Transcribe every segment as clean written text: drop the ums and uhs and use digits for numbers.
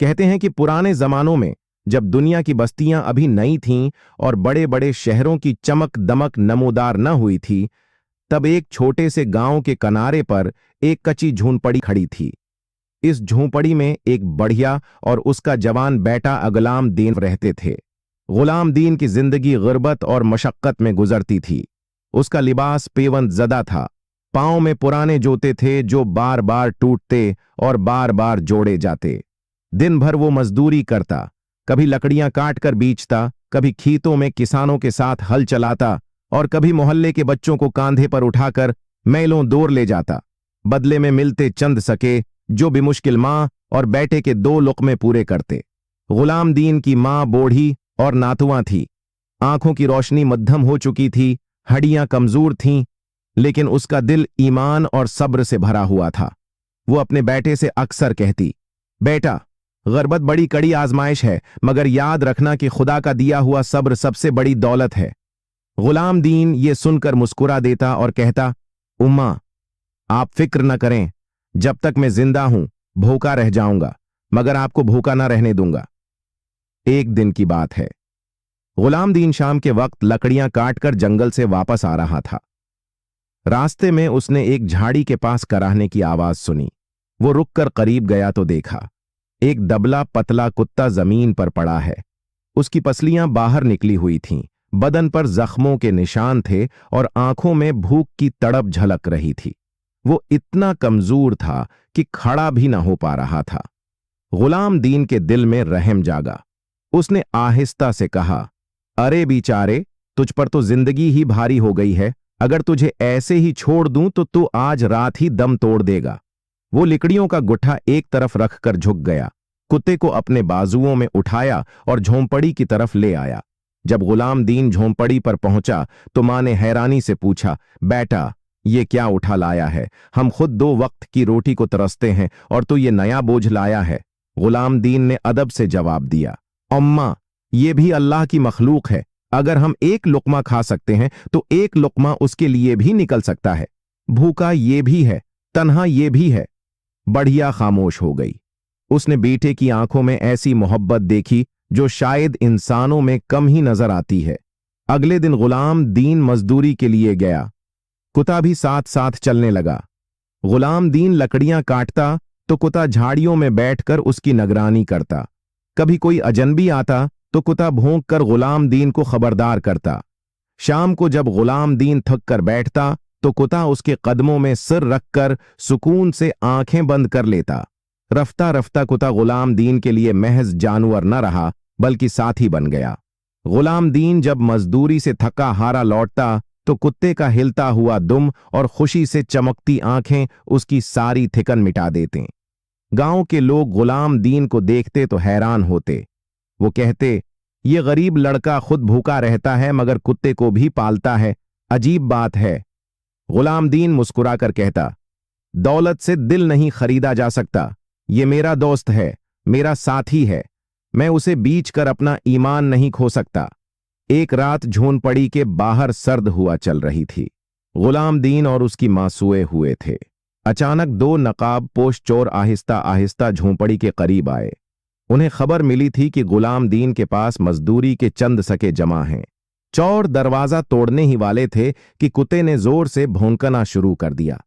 कहते हैं कि पुराने जमानों में जब दुनिया की बस्तियां अभी नई थीं और बड़े बड़े शहरों की चमक दमक नमूदार न हुई थी, तब एक छोटे से गांव के किनारे पर एक कच्ची झोंपड़ी खड़ी थी। इस झोंपड़ी में एक बढ़िया और उसका जवान बेटा गुलाम दीन रहते थे। गुलाम दीन की जिंदगी गुर्बत और मशक्कत में गुजरती थी। उसका लिबास पेवंद ज़दा था। पांव में पुराने जूते थे जो बार बार टूटते और बार बार जोड़े जाते। दिन भर वो मजदूरी करता, कभी लकड़ियां काट कर बेचता, कभी खेतों में किसानों के साथ हल चलाता और कभी मोहल्ले के बच्चों को कांधे पर उठाकर मैलों दूर ले जाता। बदले में मिलते चंद सके जो बेमुश्किल मां और बेटे के 2 लुक़मे पूरे करते। गुलाम दीन की मां बूढ़ी और नातुआ थी। आंखों की रोशनी मध्यम हो चुकी थी, हड्डियां कमजोर थीं, लेकिन उसका दिल ईमान और सब्र से भरा हुआ था। वो अपने बेटे से अक्सर कहती, बेटा, गुर्बत बड़ी कड़ी आजमाइश है, मगर याद रखना कि खुदा का दिया हुआ सब्र सबसे बड़ी दौलत है। गुलाम दीन ये सुनकर मुस्कुरा देता और कहता, उम्मा, आप फिक्र न करें, जब तक मैं जिंदा हूं भूखा रह जाऊंगा, मगर आपको भूखा न रहने दूंगा। एक दिन की बात है। गुलाम दीन शाम के वक्त लकड़ियां काटकर जंगल से वापस आ रहा था। रास्ते में उसने एक झाड़ी के पास कराहने की आवाज सुनी। वो रुककर करीब गया तो देखा एक दबला पतला कुत्ता जमीन पर पड़ा है। उसकी पसलियां बाहर निकली हुई थीं, बदन पर जख्मों के निशान थे और आंखों में भूख की तड़प झलक रही थी। वो इतना कमजोर था कि खड़ा भी न हो पा रहा था। गुलाम दीन के दिल में रहम जागा। उसने आहिस्ता से कहा, अरे बेचारे, तुझ पर तो जिंदगी ही भारी हो गई है। अगर तुझे ऐसे ही छोड़ दूं तो तू आज रात ही दम तोड़ देगा। वो लकड़ियों का गुट्ठा एक तरफ रखकर झुक गया, कुत्ते को अपने बाजुओं में उठाया और झोंपड़ी की तरफ ले आया। जब गुलाम दीन झोंपड़ी पर पहुंचा तो मां ने हैरानी से पूछा, बेटा, ये क्या उठा लाया है? हम खुद 2 वक्त की रोटी को तरसते हैं और तू ये नया बोझ लाया है। गुलाम दीन ने अदब से जवाब दिया, अम्मा, ये भी अल्लाह की मखलूक है। अगर हम एक लुकमा खा सकते हैं तो एक लुकमा उसके लिए भी निकल सकता है। भूखा ये भी है, तन्हा ये भी है। बढ़िया खामोश हो गई। उसने बेटे की आंखों में ऐसी मोहब्बत देखी जो शायद इंसानों में कम ही नजर आती है। अगले दिन गुलाम दीन मजदूरी के लिए गया। कुत्ता भी साथ साथ चलने लगा। गुलाम दीन लकड़ियां काटता तो कुत्ता झाड़ियों में बैठकर उसकी निगरानी करता। कभी कोई अजनबी आता तो कुत्ता भौंक कर गुलाम दीन को खबरदार करता। शाम को जब गुलाम दीन थक कर बैठता तो कुत्ता उसके कदमों में सिर रखकर सुकून से आंखें बंद कर लेता। रफ्ता रफ्ता कुत्ता गुलाम दीन के लिए महज जानवर न रहा, बल्कि साथी बन गया। गुलाम दीन जब मजदूरी से थका हारा लौटता तो कुत्ते का हिलता हुआ दुम और खुशी से चमकती आंखें उसकी सारी थिकन मिटा देते। गांव के लोग गुलाम दीन को देखते तो हैरान होते। वो कहते, ये गरीब लड़का खुद भूखा रहता है मगर कुत्ते को भी पालता है, अजीब बात है। गुलाम दीन मुस्कुराकर कहता, दौलत से दिल नहीं खरीदा जा सकता। ये मेरा दोस्त है, मेरा साथी है। मैं उसे बीच कर अपना ईमान नहीं खो सकता। एक रात झोंपड़ी के बाहर सर्द हुआ चल रही थी। गुलाम दीन और उसकी मां सोए हुए थे। अचानक 2 नकाब पोश चोर आहिस्ता आहिस्ता झोंपड़ी के करीब आए। उन्हें खबर मिली थी कि गुलाम दीन के पास मजदूरी के चंद सके जमा हैं। चोर दरवाजा तोड़ने ही वाले थे कि कुत्ते ने जोर से भौंकना शुरू कर दिया।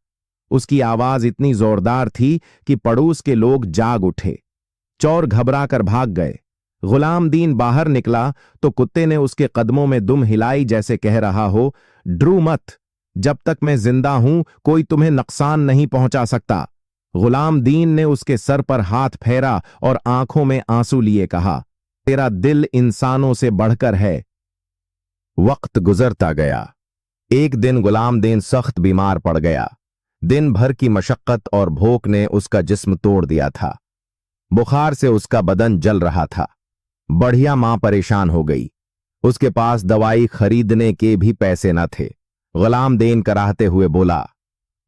उसकी आवाज इतनी जोरदार थी कि पड़ोस के लोग जाग उठे। चोर घबरा कर भाग गए। गुलाम दीन बाहर निकला तो कुत्ते ने उसके कदमों में दुम हिलाई, जैसे कह रहा हो, डरो मत, जब तक मैं जिंदा हूं कोई तुम्हें नुकसान नहीं पहुंचा सकता। गुलाम दीन ने उसके सर पर हाथ फेरा और आंखों में आंसू लिए कहा, तेरा दिल इंसानों से बढ़कर है। वक्त गुजरता गया। एक दिन गुलाम दीन सख्त बीमार पड़ गया। दिन भर की मशक्कत और भूख ने उसका जिस्म तोड़ दिया था। बुखार से उसका बदन जल रहा था। बढ़िया मां परेशान हो गई। उसके पास दवाई खरीदने के भी पैसे न थे। गुलाम दीन कराहते हुए बोला,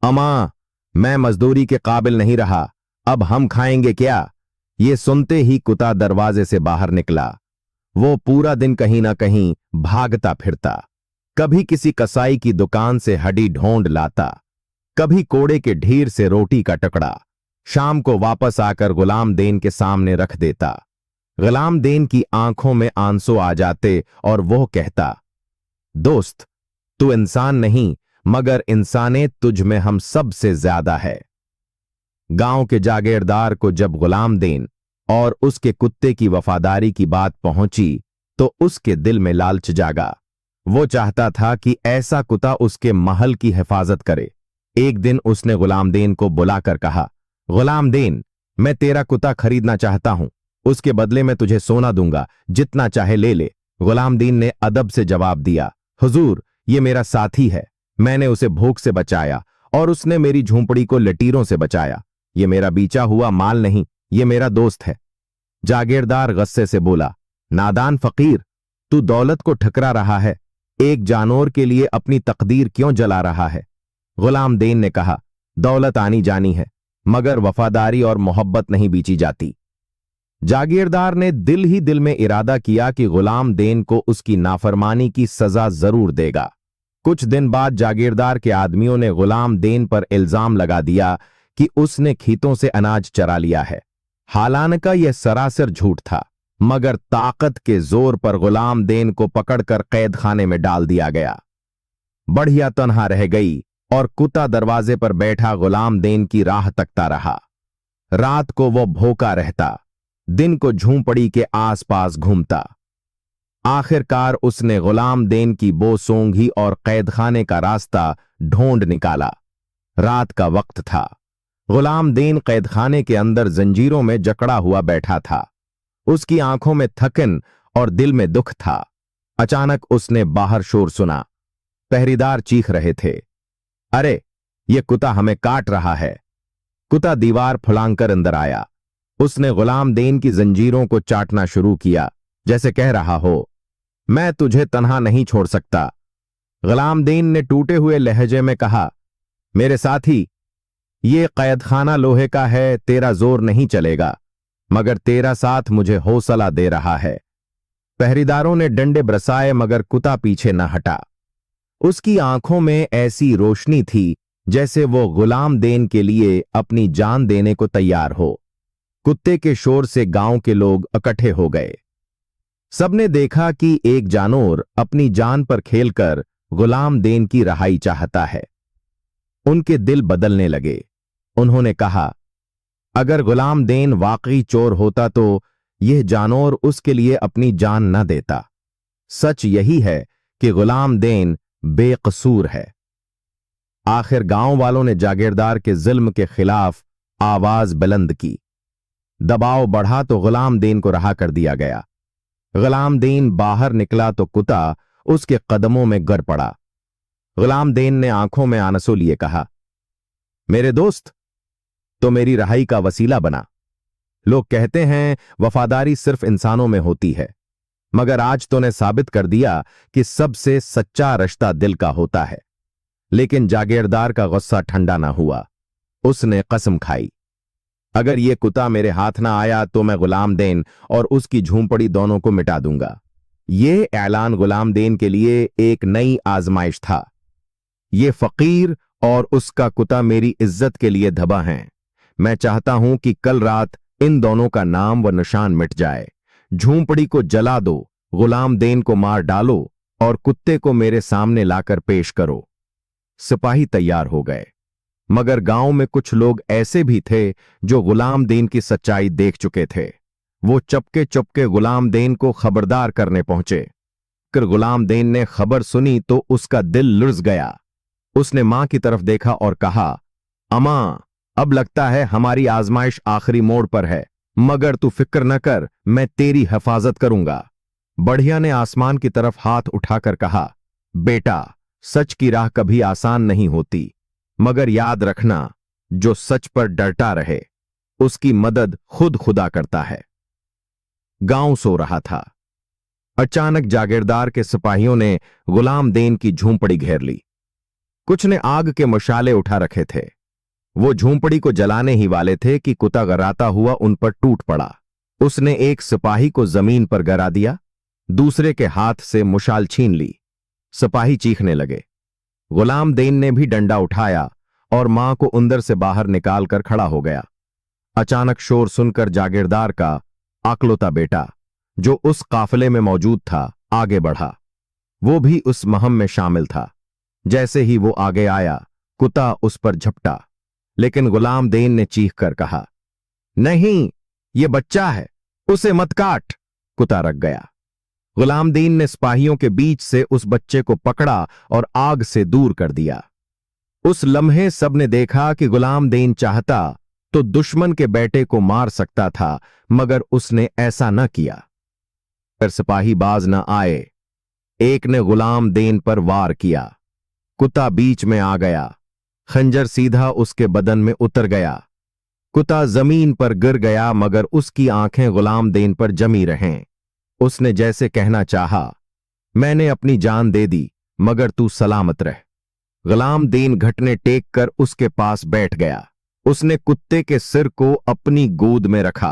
अम्मा, मैं मजदूरी के काबिल नहीं रहा, अब हम खाएंगे क्या? ये सुनते ही कुत्ता दरवाजे से बाहर निकला। वो पूरा दिन कहीं ना कहीं भागता फिरता। कभी किसी कसाई की दुकान से हड्डी ढूंढ लाता, कभी कोड़े के ढेर से रोटी का टुकड़ा। शाम को वापस आकर गुलाम देन के सामने रख देता। गुलाम देन की आंखों में आंसू आ जाते और वह कहता, दोस्त, तू इंसान नहीं मगर इंसानियत तुझ में हम सबसे ज्यादा है। गांव के जागीरदार को जब गुलाम देन और उसके कुत्ते की वफादारी की बात पहुंची तो उसके दिल में लालच जागा। वो चाहता था कि ऐसा कुत्ता उसके महल की हिफाजत करे। एक दिन उसने गुलाम देन को बुलाकर कहा, गुलाम देन, मैं तेरा कुत्ता खरीदना चाहता हूं, उसके बदले में तुझे सोना दूंगा, जितना चाहे ले ले। गुलाम दीन ने अदब से जवाब दिया, हुजूर, ये मेरा साथी है, मैंने उसे भूख से बचाया और उसने मेरी झोंपड़ी को लटीरों से बचाया। ये मेरा बीचा हुआ माल नहीं, ये मेरा दोस्त है। जागीरदार गुस्से से बोला, नादान फकीर, तू दौलत को ठकरा रहा है, एक जानवर के लिए अपनी तकदीर क्यों जला रहा है? गुलाम देन ने कहा, दौलत आनी जानी है मगर वफादारी और मोहब्बत नहीं बीची जाती। जागीरदार ने दिल ही दिल में इरादा किया कि गुलाम देन को उसकी नाफरमानी की सजा जरूर देगा। कुछ दिन बाद जागीरदार के आदमियों ने गुलाम देन पर इल्जाम लगा दिया कि उसने खेतों से अनाज चरा लिया है। हालांकि यह सरासर झूठ था, मगर ताकत के जोर पर गुलाम देन को पकड़कर कैद खाने में डाल दिया गया। बढ़िया तन्हा रह गई और कुत्ता दरवाजे पर बैठा गुलाम देन की राह तकता रहा। रात को वो भूखा रहता, दिन को झूंपड़ी के आसपास घूमता। आखिरकार उसने गुलाम देन की बो सूंघी और कैदखाने का रास्ता ढूंढ निकाला। रात का वक्त था। गुलाम देन कैदखाने के अंदर जंजीरों में जकड़ा हुआ बैठा था। उसकी आंखों में थकन और दिल में दुख था। अचानक उसने बाहर शोर सुना। पहरेदार चीख रहे थे, अरे, ये कुत्ता हमें काट रहा है। कुत्ता दीवार फुलांकर अंदर आया। उसने गुलाम देन की जंजीरों को चाटना शुरू किया, जैसे कह रहा हो, मैं तुझे तन्हा नहीं छोड़ सकता। गुलाम देन ने टूटे हुए लहजे में कहा, मेरे साथी, ये कैदखाना लोहे का है, तेरा जोर नहीं चलेगा, मगर तेरा साथ मुझे हौसला दे रहा है। पहरेदारों ने डंडे बरसाए मगर कुत्ता पीछे न हटा। उसकी आंखों में ऐसी रोशनी थी जैसे वो गुलाम देन के लिए अपनी जान देने को तैयार हो। कुत्ते के शोर से गांव के लोग इकट्ठे हो गए। सबने देखा कि एक जानवर अपनी जान पर खेलकर गुलाम देन की रहाई चाहता है। उनके दिल बदलने लगे। उन्होंने कहा, अगर गुलाम देन वाकई चोर होता तो यह जानवर उसके लिए अपनी जान न देता। सच यही है कि गुलाम देन बेकसूर है। आखिर गांव वालों ने जागीरदार के जुल्म के खिलाफ आवाज बुलंद की। दबाव बढ़ा तो गुलाम देन को रहा कर दिया गया। गुलाम देन बाहर निकला तो कुत्ता उसके कदमों में गिर पड़ा। गुलाम देन ने आंखों में आंसू लिए कहा, मेरे दोस्त, तो मेरी रहाई का वसीला बना। लोग कहते हैं वफादारी सिर्फ इंसानों में होती है, मगर आज तूने साबित कर दिया कि सबसे सच्चा रिश्ता दिल का होता है। लेकिन जागीरदार का गुस्सा ठंडा ना हुआ। उसने कसम खाई, अगर यह कुत्ता मेरे हाथ ना आया तो मैं गुलाम देन और उसकी झूंपड़ी दोनों को मिटा दूंगा। यह ऐलान गुलाम देन के लिए एक नई आजमाइश था। ये फकीर और उसका कुत्ता मेरी इज्जत के लिए धबा हैं। मैं चाहता हूं कि कल रात इन दोनों का नाम व निशान मिट जाए। झूंपड़ी को जला दो, गुलाम देन को मार डालो और कुत्ते को मेरे सामने लाकर पेश करो। सिपाही तैयार हो गए, मगर गांव में कुछ लोग ऐसे भी थे जो गुलाम देन की सच्चाई देख चुके थे। वो चपके चपके गुलाम देन को खबरदार करने पहुंचे। कर गुलाम देन ने खबर सुनी तो उसका दिल लुढ़क गया। उसने मां की तरफ देखा और कहा, अम्मा, अब लगता है हमारी आजमाइश आखिरी मोड़ पर है, मगर तू फिक्र न कर, मैं तेरी हिफाजत करूंगा। बढ़िया ने आसमान की तरफ हाथ उठाकर कहा, बेटा, सच की राह कभी आसान नहीं होती, मगर याद रखना, जो सच पर डरता रहे उसकी मदद खुद खुदा करता है। गांव सो रहा था। अचानक जागीरदार के सिपाहियों ने गुलाम देन की झूंपड़ी घेर ली। कुछ ने आग के मशाले उठा रखे थे। वो झूंपड़ी को जलाने ही वाले थे कि कुत्ता गराता हुआ उन पर टूट पड़ा। उसने एक सिपाही को जमीन पर गिरा दिया, दूसरे के हाथ से मुशाल छीन ली। सिपाही चीखने लगे। गुलाम देन ने भी डंडा उठाया और मां को अंदर से बाहर निकालकर खड़ा हो गया। अचानक शोर सुनकर जागीरदार का आकलौता बेटा, जो उस काफिले में मौजूद था, आगे बढ़ा। वो भी उस मुहिम में शामिल था। जैसे ही वो आगे आया, कुत्ता उस पर झपटा, लेकिन गुलाम देन ने चीख कर कहा, नहीं, ये बच्चा है, उसे मत काट। कुत्ता रख गया। गुलाम दीन ने सिपाहियों के बीच से उस बच्चे को पकड़ा और आग से दूर कर दिया। उस लम्हे सबने देखा कि गुलाम दीन चाहता तो दुश्मन के बेटे को मार सकता था, मगर उसने ऐसा न किया। फिर सिपाही बाज न आए। एक ने गुलाम दीन पर वार किया। कुत्ता बीच में आ गया। खंजर सीधा उसके बदन में उतर गया। कुत्ता जमीन पर गिर गया, मगर उसकी आंखें गुलाम दीन पर जमी रहें। उसने जैसे कहना चाहा, मैंने अपनी जान दे दी, मगर तू सलामत रह। गुलाम दीन घुटने टेक कर उसके पास बैठ गया। उसने कुत्ते के सिर को अपनी गोद में रखा।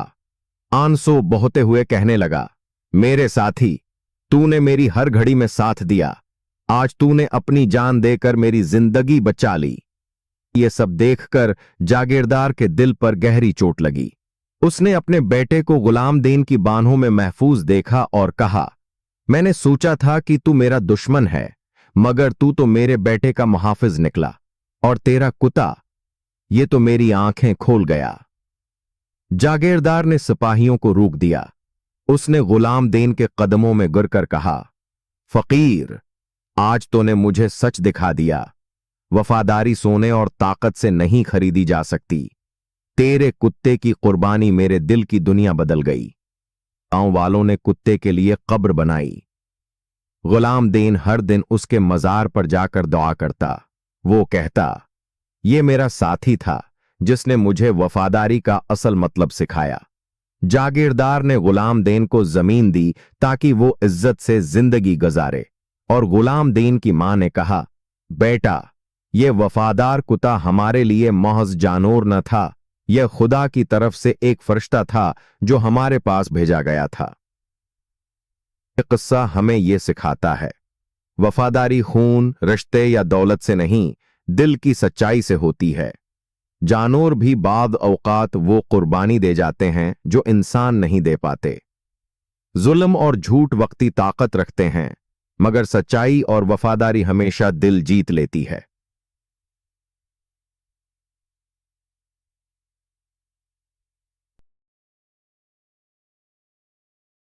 आंसू बहते हुए कहने लगा, मेरे साथी, तूने मेरी हर घड़ी में साथ दिया। आज तूने अपनी जान देकर मेरी जिंदगी बचा ली। ये सब देखकर जागीरदार के दिल पर गहरी चोट लगी। उसने अपने बेटे को गुलाम दीन की बाहों में महफूज देखा और कहा, मैंने सोचा था कि तू मेरा दुश्मन है, मगर तू तो मेरे बेटे का मुहाफिज निकला। और तेरा कुत्ता, ये तो मेरी आंखें खोल गया। जागीरदार ने सिपाहियों को रोक दिया। उसने गुलाम दीन के कदमों में गिरकर कहा, फकीर, आज तूने मुझे सच दिखा दिया। वफादारी सोने और ताकत से नहीं खरीदी जा सकती। तेरे कुत्ते की कुर्बानी मेरे दिल की दुनिया बदल गई। गांव वालों ने कुत्ते के लिए कब्र बनाई। गुलाम दीन हर दिन उसके मजार पर जाकर दुआ करता। वो कहता, ये मेरा साथी था जिसने मुझे वफादारी का असल मतलब सिखाया। जागीरदार ने गुलाम दीन को जमीन दी ताकि वो इज्जत से जिंदगी गुजारे। और गुलाम दीन की मां ने कहा, बेटा, ये वफादार कुत्ता हमारे लिए महज जानवर न था, यह खुदा की तरफ से एक फरिश्ता था जो हमारे पास भेजा गया था। यह किस्सा हमें यह सिखाता है, वफादारी खून, रिश्ते या दौलत से नहीं, दिल की सच्चाई से होती है। जानवर भी बाद औकात वो कुर्बानी दे जाते हैं जो इंसान नहीं दे पाते। जुल्म और झूठ वक्ती ताकत रखते हैं, मगर सच्चाई और वफादारी हमेशा दिल जीत लेती है।